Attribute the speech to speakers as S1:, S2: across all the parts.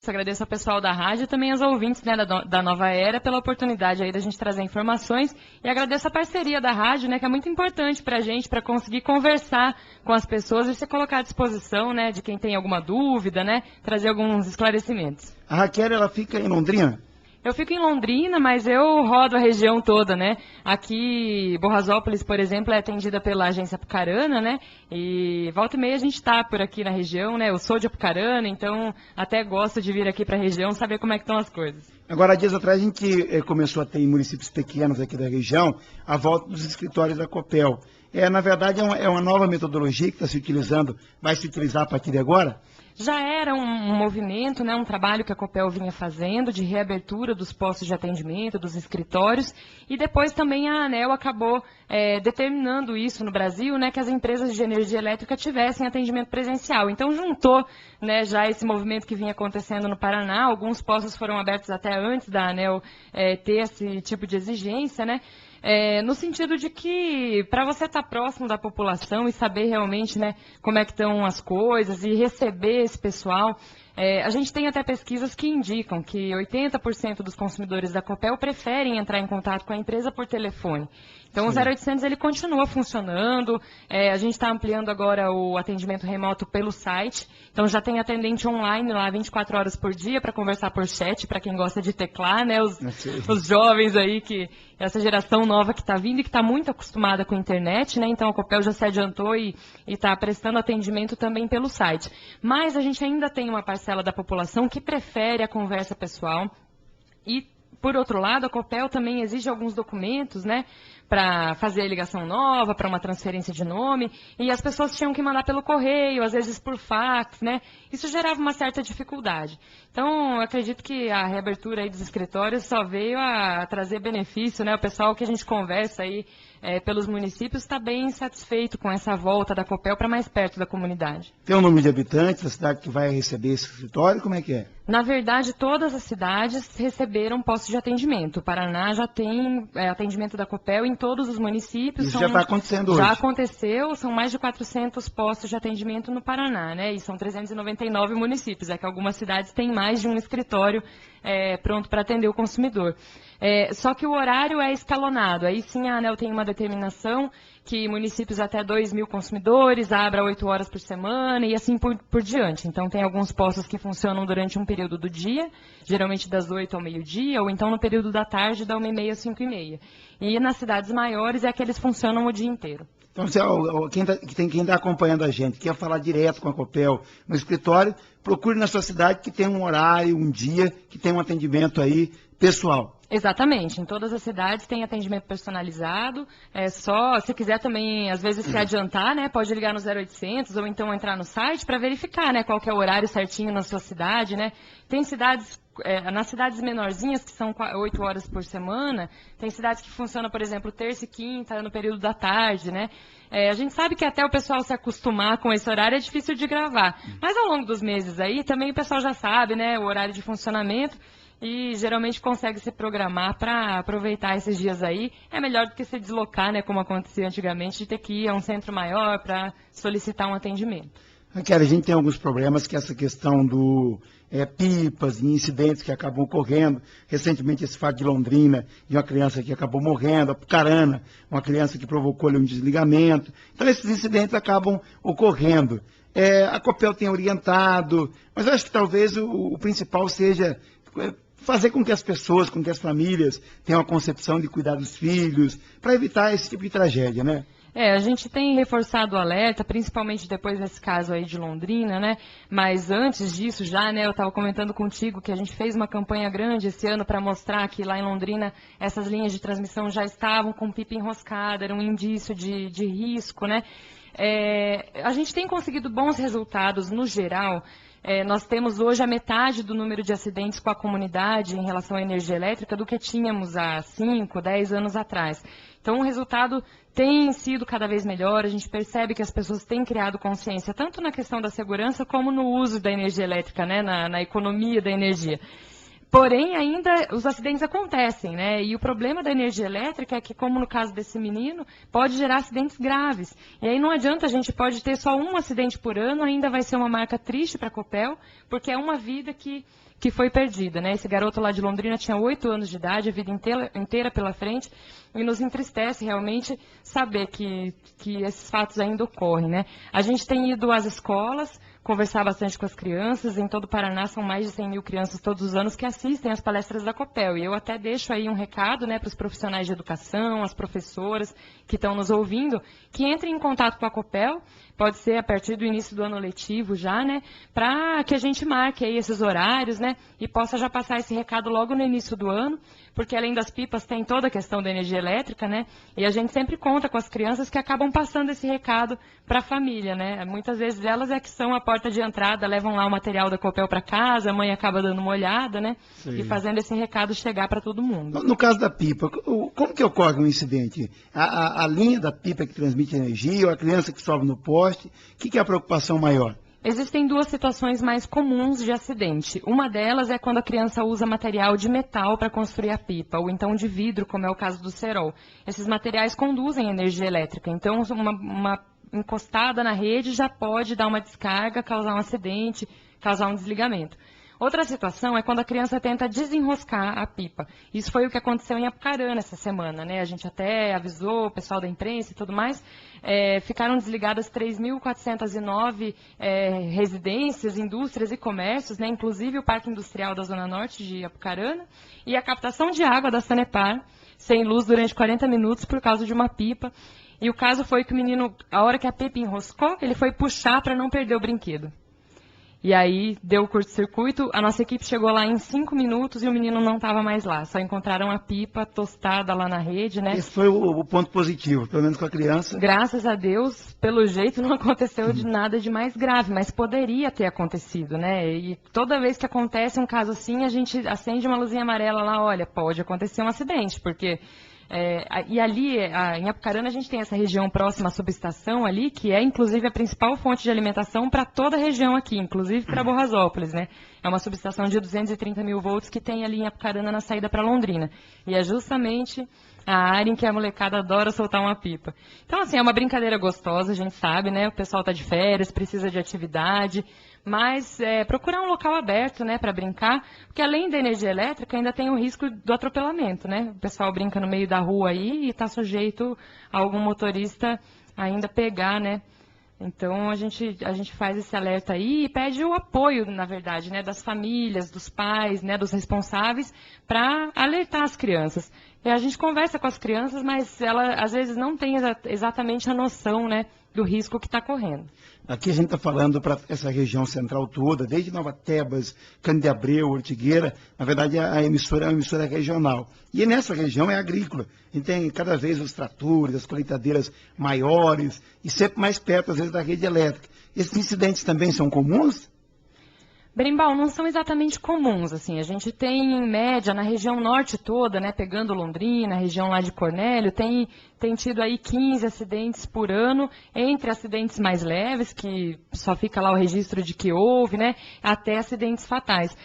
S1: agradeço ao pessoal da rádio e também aos ouvintes, né, da Nova Era pela oportunidade aí da gente trazer informações, e agradeço a parceria da rádio, né, que é muito importante para a gente, para conseguir conversar com as pessoas e se colocar à disposição, né, de quem tem alguma dúvida, né, trazer alguns esclarecimentos.
S2: A Raquel, ela fica em Londrina?
S1: Eu fico em Londrina, mas eu rodo a região toda, né? Aqui, Borrasópolis, por exemplo, é atendida pela agência Apucarana, né? E volta e meia a gente está por aqui na região, né? Eu sou de Apucarana, então até gosto de vir aqui para a região saber como é que estão as coisas.
S2: Agora, dias atrás, a gente começou a ter em municípios pequenos aqui da região a volta dos escritórios da Copel. Na verdade, é uma nova metodologia que está se utilizando, vai se utilizar a partir de agora?
S1: Já era um movimento, né, um trabalho que a Copel vinha fazendo de reabertura dos postos de atendimento, dos escritórios, e depois também a ANEEL acabou determinando isso no Brasil, né, que as empresas de energia elétrica tivessem atendimento presencial. Então juntou, né, já esse movimento que vinha acontecendo no Paraná, alguns postos foram abertos até antes da ANEEL ter esse tipo de exigência, né? No sentido de que, para você estar próximo da população e saber realmente, né, como é que estão as coisas e receber esse pessoal, a gente tem até pesquisas que indicam que 80% dos consumidores da Copel preferem entrar em contato com a empresa por telefone. Então, o 0800 ele continua funcionando, a gente está ampliando agora o atendimento remoto pelo site, então já tem atendente online lá 24 horas por dia para conversar por chat, para quem gosta de teclar, né, os jovens aí, essa geração nova que está vindo e que está muito acostumada com a internet, né, então a Copel já se adiantou e está prestando atendimento também pelo site. Mas a gente ainda tem uma parcela da população que prefere a conversa pessoal e, por outro lado, a Copel também exige alguns documentos, né, para fazer a ligação nova, para uma transferência de nome, e as pessoas tinham que mandar pelo correio, às vezes por fax, né? Isso gerava uma certa dificuldade. Então, eu acredito que a reabertura aí dos escritórios só veio a trazer benefício, né? O pessoal que a gente conversa aí pelos municípios está bem satisfeito com essa volta da Copel para mais perto da comunidade.
S2: Tem um número de habitantes da cidade que vai receber esse escritório? Como é que é?
S1: Na verdade, todas as cidades receberam postos de atendimento. O Paraná já tem atendimento da Copel em todos os municípios.
S2: Isso já está acontecendo hoje?
S1: Já aconteceu, são mais de 400 postos de atendimento no Paraná, né? E são 399 municípios, que algumas cidades têm mais de um escritório pronto para atender o consumidor. Só que o horário é escalonado, aí sim a ANEEL tem uma determinação que municípios até 2.000 consumidores abra 8 horas por semana e assim por diante. Então tem alguns postos que funcionam durante um período do dia, geralmente das 8 ao meio-dia, ou então no período da tarde, da 1h30 às 5h30. E nas cidades maiores é que eles funcionam o dia inteiro.
S2: Então, quem está acompanhando a gente, quer falar direto com a Copel no escritório, procure na sua cidade que tem um horário, um dia, que tem um atendimento aí pessoal.
S1: Exatamente, em todas as cidades tem atendimento personalizado, só se quiser também, às vezes, se adiantar, né, pode ligar no 0800 ou então entrar no site para verificar, né, qual que é o horário certinho na sua cidade, né. Tem cidades, nas cidades menorzinhas, que são 8 horas por semana, tem cidades que funcionam, por exemplo, terça e quinta, no período da tarde, né. A gente sabe que até o pessoal se acostumar com esse horário é difícil de gravar, mas ao longo dos meses aí, também o pessoal já sabe, né, o horário de funcionamento, e geralmente consegue se programar para aproveitar esses dias aí. É melhor do que se deslocar, né, como acontecia antigamente, de ter que ir a um centro maior para solicitar um atendimento.
S2: Raquel, a gente tem alguns problemas que essa questão do pipas e incidentes que acabam ocorrendo. Recentemente, esse fato de Londrina, de uma criança que acabou morrendo, Apucarana, uma criança que provocou ali um desligamento. Então, esses incidentes acabam ocorrendo. A Copel tem orientado, mas eu acho que talvez o principal seja fazer com que as pessoas, com que as famílias tenham a concepção de cuidar dos filhos, para evitar esse tipo de tragédia, né?
S1: A gente tem reforçado o alerta, principalmente depois desse caso aí de Londrina, né? Mas antes disso já, né, eu estava comentando contigo que a gente fez uma campanha grande esse ano para mostrar que lá em Londrina essas linhas de transmissão já estavam com pipa enroscada, era um indício de risco, né? A gente tem conseguido bons resultados no geral. Nós temos hoje a metade do número de acidentes com a comunidade em relação à energia elétrica do que tínhamos há 5, 10 anos atrás. Então, o resultado tem sido cada vez melhor, a gente percebe que as pessoas têm criado consciência, tanto na questão da segurança como no uso da energia elétrica, né, na economia da energia. Porém, ainda os acidentes acontecem, né? E o problema da energia elétrica é que, como no caso desse menino, pode gerar acidentes graves. E aí não adianta, a gente pode ter só um acidente por ano, ainda vai ser uma marca triste para a Copel, porque é uma vida que foi perdida, né? Esse garoto lá de Londrina tinha 8 anos de idade, a vida inteira pela frente, e nos entristece realmente saber que esses fatos ainda ocorrem, né? A gente tem ido às escolas, conversar bastante com as crianças. Em todo o Paraná são mais de 100 mil crianças todos os anos que assistem às palestras da Copel. E eu até deixo aí um recado, né, para os profissionais de educação, as professoras que estão nos ouvindo, que entrem em contato com a Copel, pode ser a partir do início do ano letivo já, né, para que a gente marque aí esses horários, né, e possa já passar esse recado logo no início do ano, porque além das pipas tem toda a questão da energia elétrica, né, e a gente sempre conta com as crianças que acabam passando esse recado para a família, né. Muitas vezes elas é que são a porta de entrada, levam lá o material da Copel para casa, a mãe acaba dando uma olhada, né, e fazendo esse recado chegar para todo mundo.
S2: No caso da pipa, como que ocorre um incidente? A linha da pipa que transmite energia ou a criança que sobe no poste? O que é a preocupação maior?
S1: Existem duas situações mais comuns de acidente. Uma delas é quando a criança usa material de metal para construir a pipa, ou então de vidro, como é o caso do cerol. Esses materiais conduzem energia elétrica, então uma encostada na rede já pode dar uma descarga, causar um acidente, causar um desligamento. Outra situação é quando a criança tenta desenroscar a pipa. Isso foi o que aconteceu em Apucarana essa semana, né? A gente até avisou o pessoal da imprensa e tudo mais. Ficaram desligadas 3.409 residências, indústrias e comércios, né? Inclusive o Parque Industrial da Zona Norte de Apucarana. E a captação de água da Sanepar, sem luz durante 40 minutos por causa de uma pipa. E o caso foi que o menino, a hora que a pipa enroscou, ele foi puxar para não perder o brinquedo. E aí deu o curto-circuito, a nossa equipe chegou lá em 5 minutos e o menino não estava mais lá. Só encontraram a pipa tostada lá na rede, né?
S2: Esse foi o ponto positivo, pelo menos com a criança.
S1: Graças a Deus, pelo jeito não aconteceu de nada de mais grave, mas poderia ter acontecido, né? E toda vez que acontece um caso assim, a gente acende uma luzinha amarela lá, olha, pode acontecer um acidente, porque... e ali, em Apucarana, a gente tem essa região próxima à subestação ali, que é, inclusive, a principal fonte de alimentação para toda a região aqui, inclusive para Borrasópolis, né? É uma subestação de 230 mil volts que tem ali em Apucarana na saída para Londrina. E é justamente a área em que a molecada adora soltar uma pipa. Então, assim, é uma brincadeira gostosa, a gente sabe, né? O pessoal está de férias, precisa de atividade, mas procurar um local aberto, né, para brincar, porque além da energia elétrica ainda tem o risco do atropelamento, né? O pessoal brinca no meio da rua aí e está sujeito a algum motorista ainda pegar, né? Então a gente faz esse alerta aí e pede o apoio, na verdade, né, das famílias, dos pais, né, dos responsáveis, para alertar as crianças. E a gente conversa com as crianças, mas ela às vezes não tem exatamente a noção, né, do risco que está correndo.
S2: Aqui a gente está falando para essa região central toda, desde Nova Tebas, Candiabreu, Ortigueira, na verdade a emissora é uma emissora regional. E nessa região é agrícola. A gente tem cada vez os tratores, as colheitadeiras maiores e sempre mais perto, às vezes, da rede elétrica. Esses incidentes também são comuns?
S1: Berimbau, não são exatamente comuns, assim, a gente tem em média na região norte toda, né, pegando Londrina, a região lá de Cornélio, tem tido aí 15 acidentes por ano, entre acidentes mais leves, que só fica lá o registro de que houve, né, até acidentes fatais.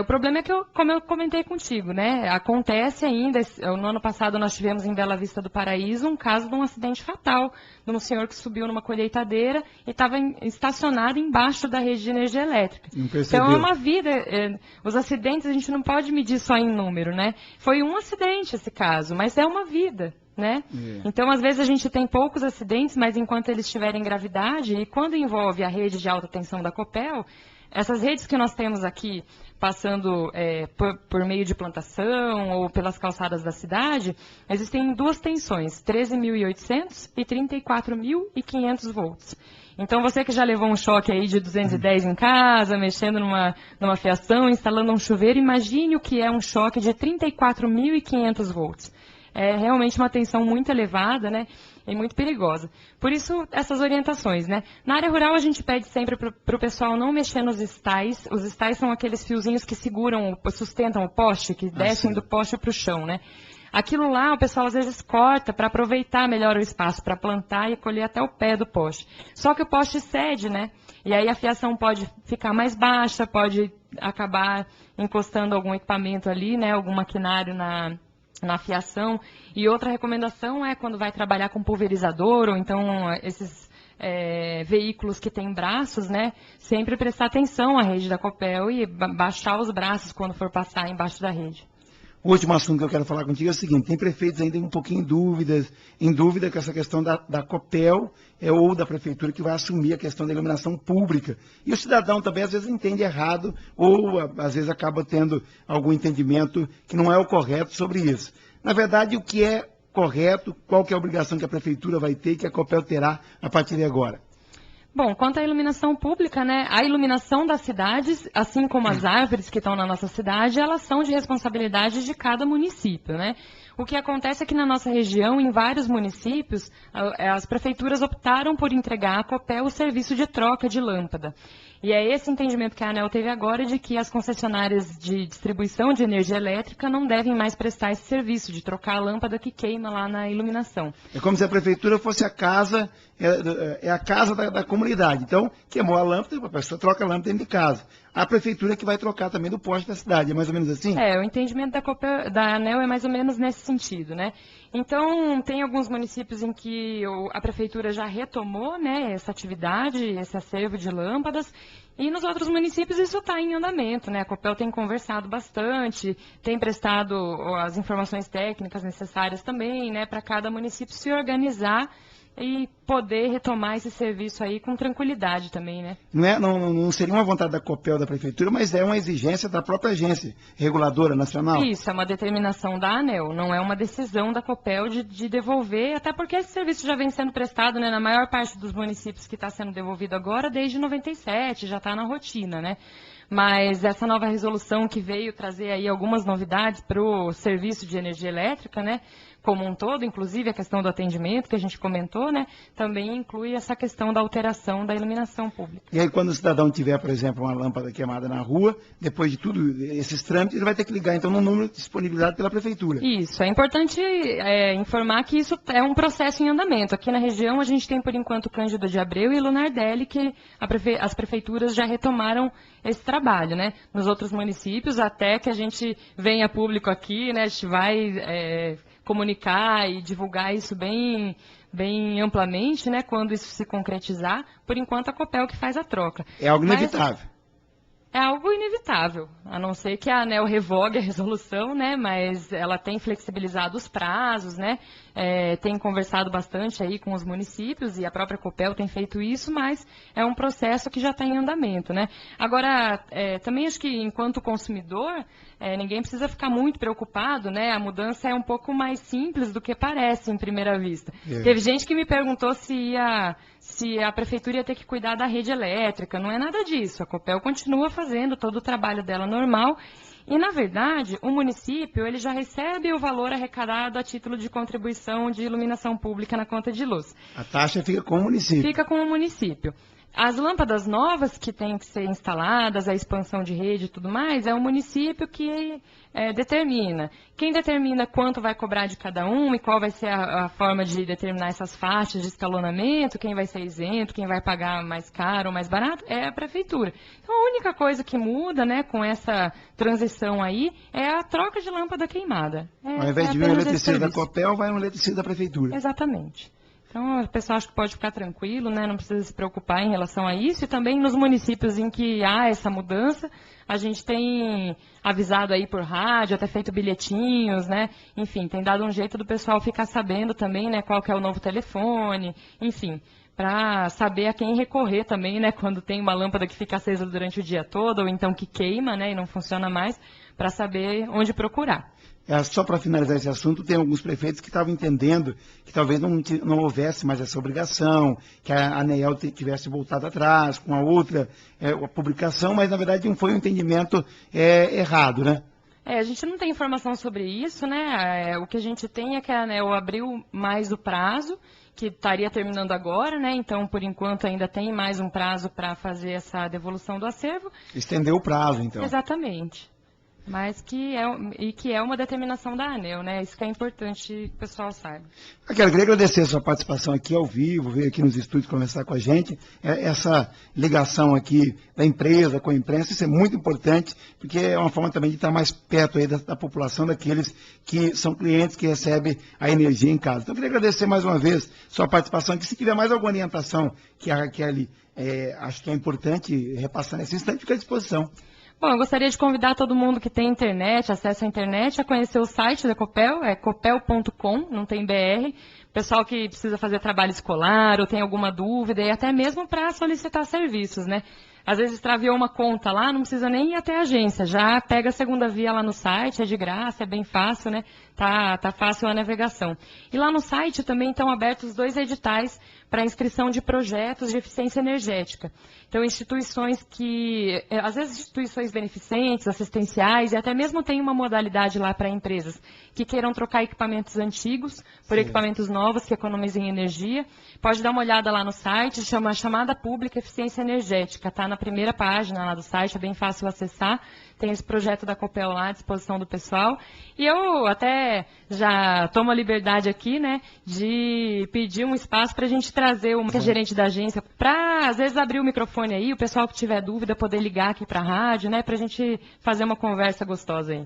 S1: O problema é que, como eu comentei contigo, né, acontece ainda, no ano passado nós tivemos em Bela Vista do Paraíso um caso de um acidente fatal, de um senhor que subiu numa colheitadeira e estava estacionado embaixo da rede de energia elétrica. Então é uma vida, os acidentes a gente não pode medir só em número, né? Foi um acidente esse caso, mas é uma vida, né? Então às vezes a gente tem poucos acidentes, mas enquanto eles estiverem em gravidade, e quando envolve a rede de alta tensão da Copel, essas redes que nós temos aqui, passando por meio de plantação ou pelas calçadas da cidade, existem duas tensões, 13.800 e 34.500 volts. Então, você que já levou um choque aí de 210 em casa, mexendo numa fiação, instalando um chuveiro, imagine o que é um choque de 34.500 volts. É realmente uma tensão muito elevada, né? E muito perigosa. Por isso, essas orientações, né? Na área rural, a gente pede sempre para o pessoal não mexer nos estais. Os estais são aqueles fiozinhos que sustentam o poste, que descem do poste para o chão, né? Aquilo lá, o pessoal às vezes corta para aproveitar melhor o espaço, para plantar e colher até o pé do poste. Só que o poste cede, né? E aí a fiação pode ficar mais baixa, pode acabar encostando algum equipamento ali, né, algum maquinário na fiação. E outra recomendação é quando vai trabalhar com pulverizador, ou então esses veículos que têm braços, né, sempre prestar atenção à rede da Copel e baixar os braços quando for passar embaixo da rede.
S2: O último assunto que eu quero falar contigo é o seguinte: tem prefeitos ainda um pouquinho em dúvida com essa questão da Copel ou da prefeitura que vai assumir a questão da iluminação pública. E o cidadão também às vezes entende errado ou às vezes acaba tendo algum entendimento que não é o correto sobre isso. Na verdade, o que é correto, qual que é a obrigação que a prefeitura vai ter e que a Copel terá a partir de agora?
S1: Bom, quanto à iluminação pública, né, a iluminação das cidades, assim como as árvores que estão na nossa cidade, elas são de responsabilidade de cada município, né? O que acontece é que na nossa região, em vários municípios, as prefeituras optaram por entregar à Copel o serviço de troca de lâmpada. E é esse entendimento que a ANEEL teve agora de que as concessionárias de distribuição de energia elétrica não devem mais prestar esse serviço de trocar a lâmpada que queima lá na iluminação.
S2: É como se a prefeitura fosse a casa, a casa da comunidade. Então, queimou a lâmpada, a pessoa troca a lâmpada dentro de casa. A prefeitura que vai trocar também do poste da cidade, é mais ou menos assim?
S1: O entendimento da ANEEL é mais ou menos nesse sentido, né? Então, tem alguns municípios em que a prefeitura já retomou, né, essa atividade, esse acervo de lâmpadas, e nos outros municípios isso está em andamento, né? A Copel tem conversado bastante, tem prestado as informações técnicas necessárias também, né, para cada município se organizar e poder retomar esse serviço aí com tranquilidade também, né?
S2: Não seria uma vontade da Copel, da prefeitura, mas é uma exigência da própria agência reguladora nacional?
S1: Isso, é uma determinação da ANEEL, não é uma decisão da Copel de devolver, até porque esse serviço já vem sendo prestado, né, na maior parte dos municípios que está sendo devolvido agora desde 97, já está na rotina, né? Mas essa nova resolução que veio trazer aí algumas novidades para o serviço de energia elétrica, né, como um todo, inclusive a questão do atendimento que a gente comentou, né, também inclui essa questão da alteração da iluminação pública.
S2: E aí quando o cidadão tiver, por exemplo, uma lâmpada queimada na rua, depois de tudo esses trâmites, ele vai ter que ligar então no número disponibilizado pela prefeitura.
S1: Isso, é importante informar que isso é um processo em andamento. Aqui na região a gente tem por enquanto Cândido de Abreu e Lunardelli, que as prefeituras já retomaram esse trabalho, né? Nos outros municípios, até que a gente venha público aqui, né, a gente vai comunicar e divulgar isso bem amplamente, né, quando isso se concretizar. Por enquanto, a Copel que faz a troca.
S2: É algo inevitável.
S1: É algo inevitável, a não ser que a ANEEL revogue a resolução, né, mas ela tem flexibilizado os prazos, né, tem conversado bastante aí com os municípios e a própria Copel tem feito isso, mas é um processo que já está em andamento, né. Agora, também acho que enquanto consumidor, ninguém precisa ficar muito preocupado, né, a mudança é um pouco mais simples do que parece em primeira vista. Teve gente que me perguntou se a prefeitura ia ter que cuidar da rede elétrica. Não é nada disso. A Copel continua fazendo todo o trabalho dela normal. E, na verdade, o município ele já recebe o valor arrecadado a título de contribuição de iluminação pública na conta de luz.
S2: A taxa fica com o município.
S1: Fica com o município. As lâmpadas novas que têm que ser instaladas, a expansão de rede e tudo mais, é o município que determina. Quem determina quanto vai cobrar de cada um e qual vai ser a forma de determinar essas faixas de escalonamento, quem vai ser isento, quem vai pagar mais caro ou mais barato, é a prefeitura. Então, a única coisa que muda, né, com essa transição aí é a troca de lâmpada queimada.
S2: Ao invés de vir um eletricista da Copel, vai um eletricista da prefeitura.
S1: Exatamente. Então, o pessoal acho que pode ficar tranquilo, né? Não precisa se preocupar em relação a isso. E também nos municípios em que há essa mudança, a gente tem avisado aí por rádio, até feito bilhetinhos, né? Enfim, tem dado um jeito do pessoal ficar sabendo também, né? Qual que é o novo telefone, enfim, para saber a quem recorrer também, né? Quando tem uma lâmpada que fica acesa durante o dia todo, ou então que queima, né? E não funciona mais, para saber onde procurar.
S2: Só para finalizar esse assunto, tem alguns prefeitos que estavam entendendo que talvez não houvesse mais essa obrigação, que a ANEEL tivesse voltado atrás com a outra a publicação, mas na verdade foi um entendimento errado, né?
S1: A gente não tem informação sobre isso, né? O que a gente tem é que a ANEEL abriu mais o prazo, que estaria terminando agora, né? Então, por enquanto, ainda tem mais um prazo para fazer essa devolução do acervo.
S2: Estendeu o prazo, então.
S1: Exatamente. Mas que é uma determinação da ANEEL, né? Isso que é importante que o pessoal saiba.
S2: Eu queria agradecer a sua participação aqui ao vivo, vir aqui nos estúdios conversar com a gente. Essa ligação aqui da empresa com a imprensa, isso é muito importante, porque é uma forma também de estar mais perto aí da população, daqueles que são clientes que recebem a energia em casa. Então, eu queria agradecer mais uma vez sua participação aqui. Se tiver mais alguma orientação que a Raquel acho que é importante repassar nesse instante, fica à disposição.
S1: Bom, eu gostaria de convidar todo mundo que tem internet, acesso à internet, a conhecer o site da Copel, é copel.com, não tem BR. Pessoal que precisa fazer trabalho escolar ou tem alguma dúvida, e até mesmo para solicitar serviços, né? Às vezes extraviou uma conta lá, não precisa nem ir até a agência, já pega a segunda via lá no site, é de graça, é bem fácil, né? Tá fácil a navegação. E lá no site também estão abertos 2 editais para inscrição de projetos de eficiência energética. Então, instituições que, às vezes instituições beneficentes, assistenciais, e até mesmo tem uma modalidade lá para empresas que queiram trocar equipamentos antigos por equipamentos novos que economizem energia. Pode dar uma olhada lá no site, chama Chamada Pública Eficiência Energética, está na primeira página lá do site, é bem fácil acessar. Tem esse projeto da Copel lá à disposição do pessoal. E eu até já tomo a liberdade aqui, né, de pedir um espaço para a gente trazer uma gerente da agência, para, às vezes, abrir o microfone aí, o pessoal que tiver dúvida poder ligar aqui para a rádio, né, para a gente fazer uma conversa gostosa aí.